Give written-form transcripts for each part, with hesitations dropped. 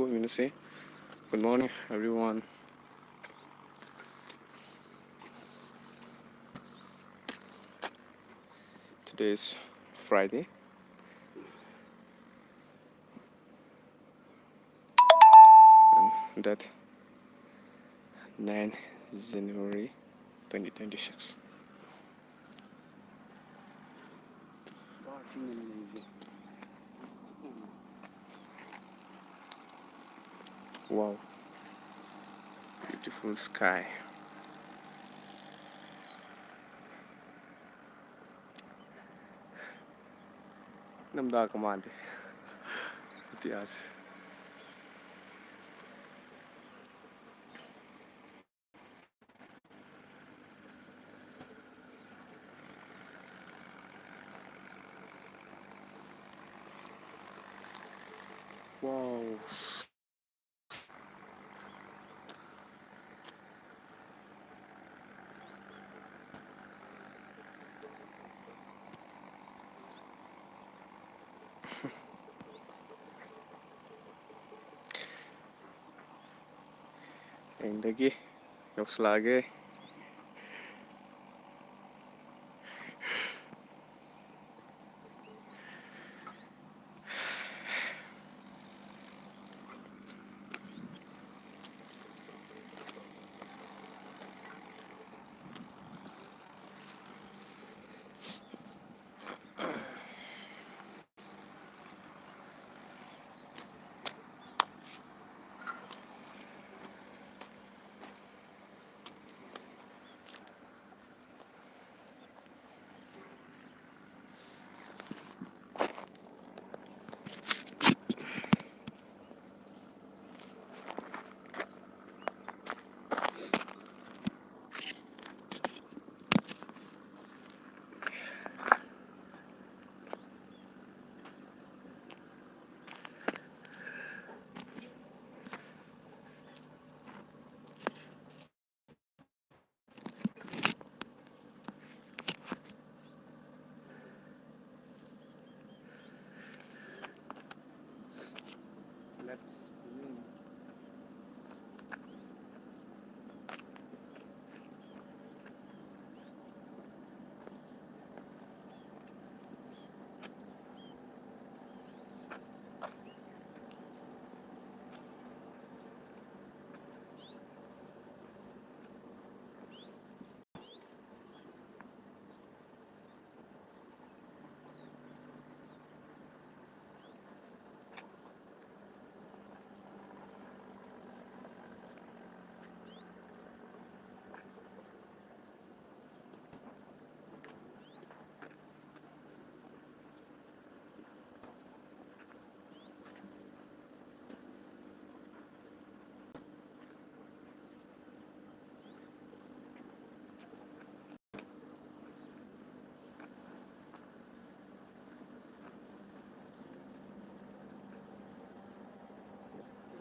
Vinasi. Good morning, everyone. Today is Friday, and that 9 January 2026. Wow, beautiful sky. Namda kamante. Itihas. Wow. Indagi yokslage. Let's begin.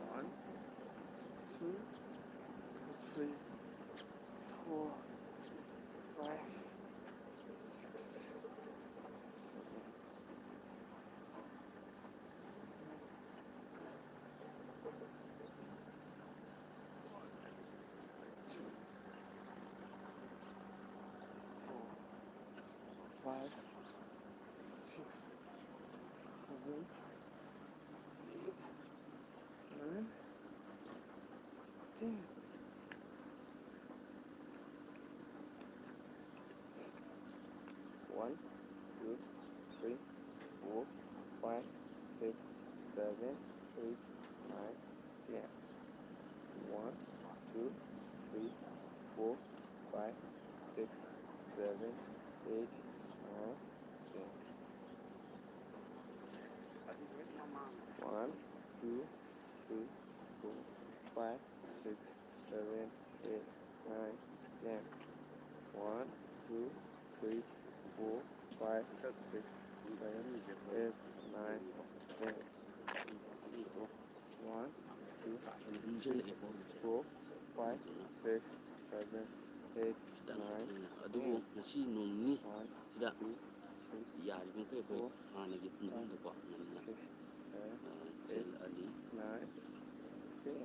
One, two, three, four, five, six, seven, two, four, five, six, seven, eight, nine, 10. One, two, three, four, five, six, seven, eight, nine, 10. One, two, three, four, five, six, seven, eight, nine, 10. One, two, three, four, five, six, seven, eight, nine, 10. One, two, three, four, five, six, seven, eight, nine, 10. One, two, three, four, five, six, seven, eight, nine, ꯑꯗꯨꯕꯨ 10. ꯉꯁꯤ ꯅꯣꯡ ꯅꯤꯅꯤ One, ꯁꯤꯗ two, three, ꯌꯥꯔꯤꯕꯃꯈꯩ ꯑꯩꯈꯣꯏ four, ꯍꯥꯟꯅꯒꯤ five, ꯄꯨꯡꯐꯝꯗꯀꯣ ꯉꯟꯅ six, seven, eight, ꯆꯦꯜꯂꯛꯑꯅꯤ nine, 10.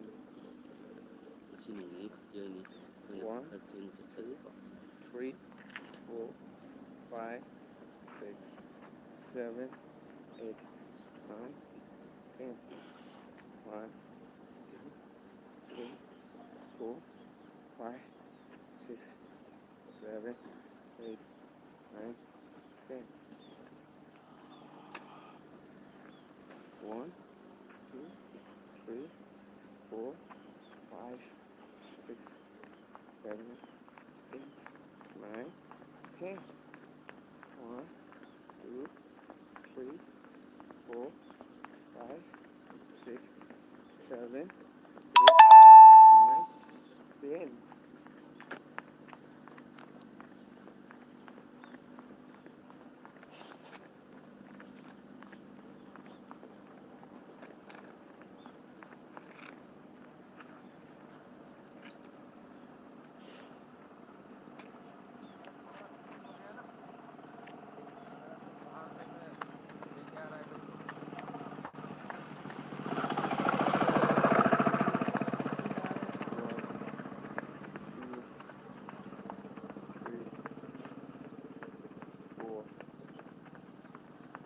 신용이 극연이 One, 갈등 two, 3, 4, 5, 6, 7, 8, 9, 10. 1, 2, 3, 4, 5, 6, 7, 8, 9, 10. 1, 2, 3, 4, 5, 6, 7, 8, 9, 10. 1, 2, 3, 4, 5, 6, 7, 8, 9, 10.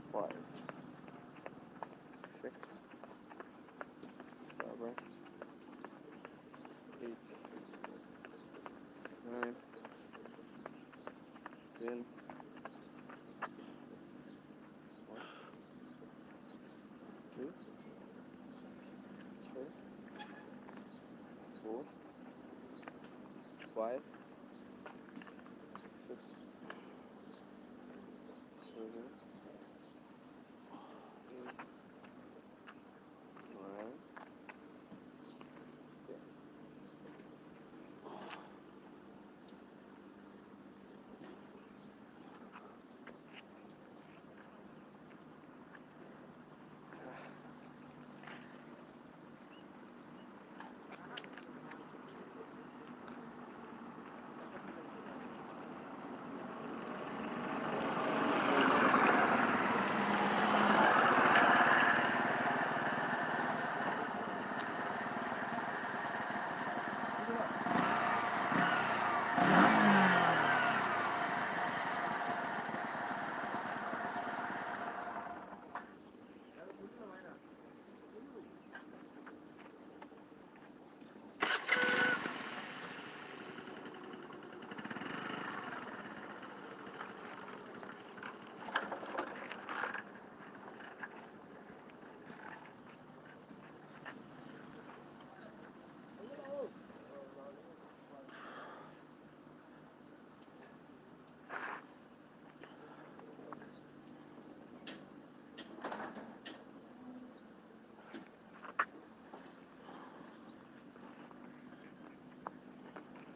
Five, 6, 7, 8, 9, 10.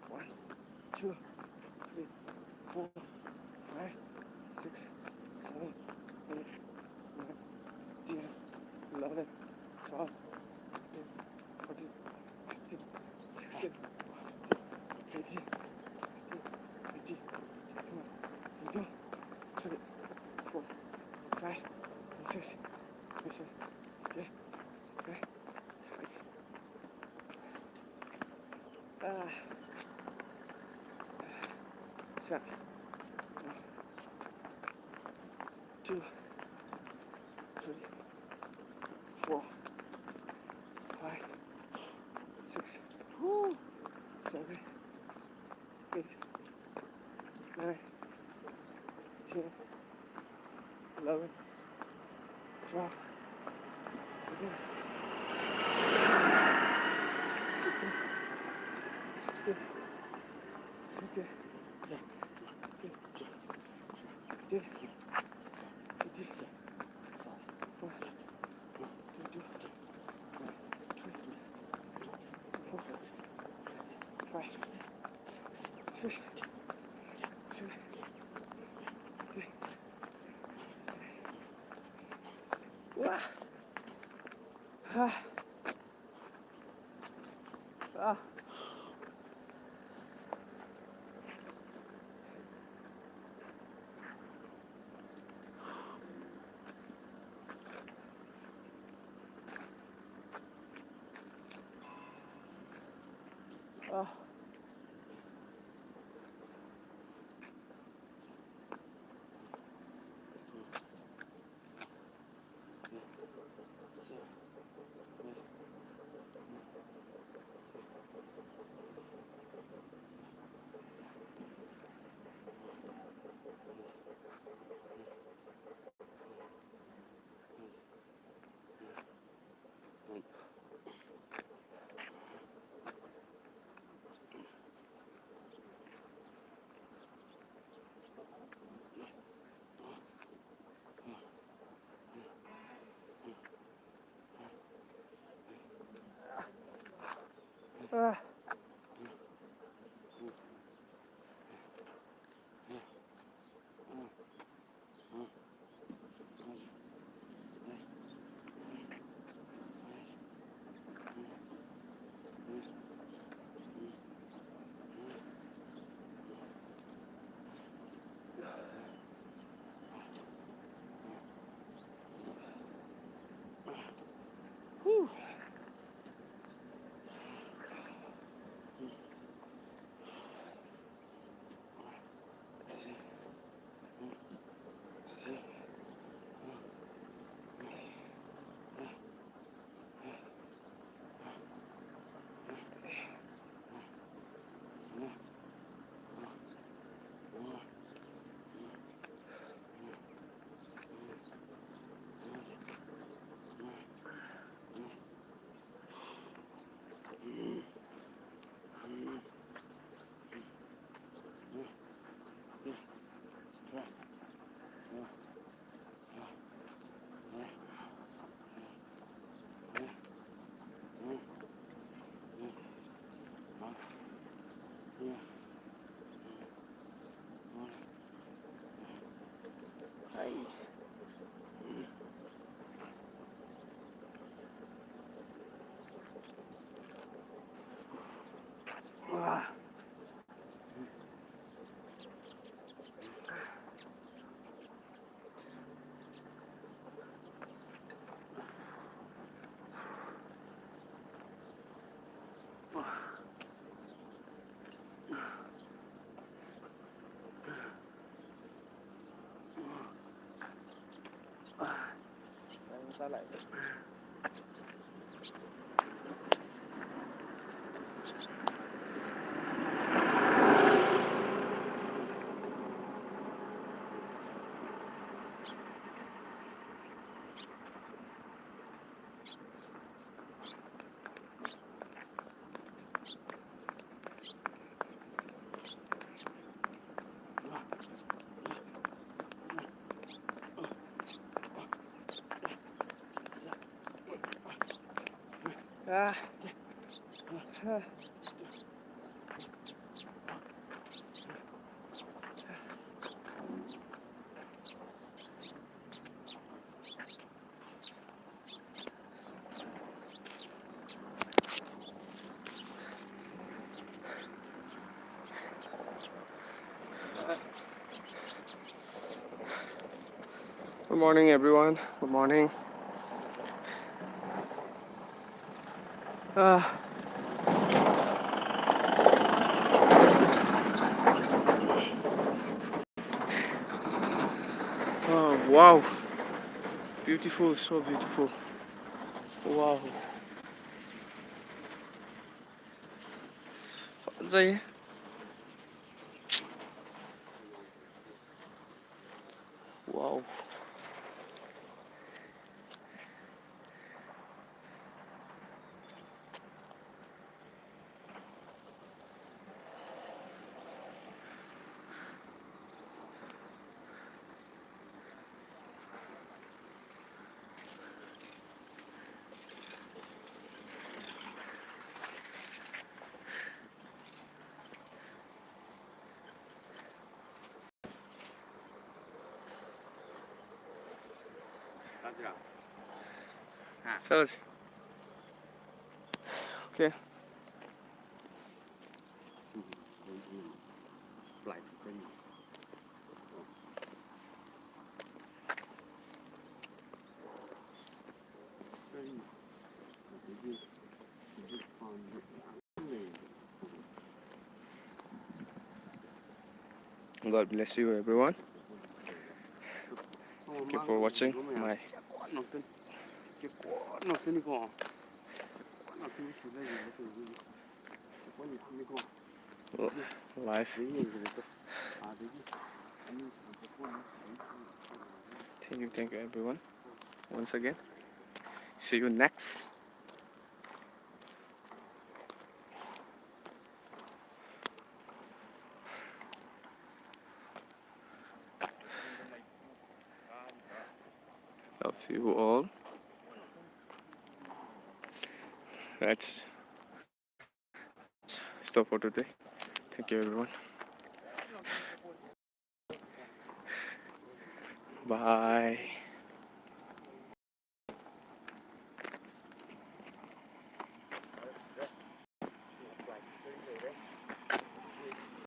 One, 2, 3, 4, 5, 6, 7, 8, 9, 10, 11, 12, 13, 14, 15, 16, 17, 18, 19, 20, 22, 24, 5, 6, 7, 8, 9, 10. Set. 1, 2, 3, 4, 5, 6, 7, 8, 9, 10, 11, 12, 13, 15, 16, 17, 18, 와. 아. 아. 후. 아이씨. 와. Ta lại. 아. Good morning, everyone. Good morning. Oh, wow. Beautiful, so beautiful. Wow. Fancy. Wow. Salad. Okay. Lại cái gì? Đây. Cái gì? Cái gì? Còn cái này. God bless you, everyone. Thank you for watching my live. Thank you, everyone. Once again, see you next. Love you all. That's stop for today. Thank you, everyone. Bye.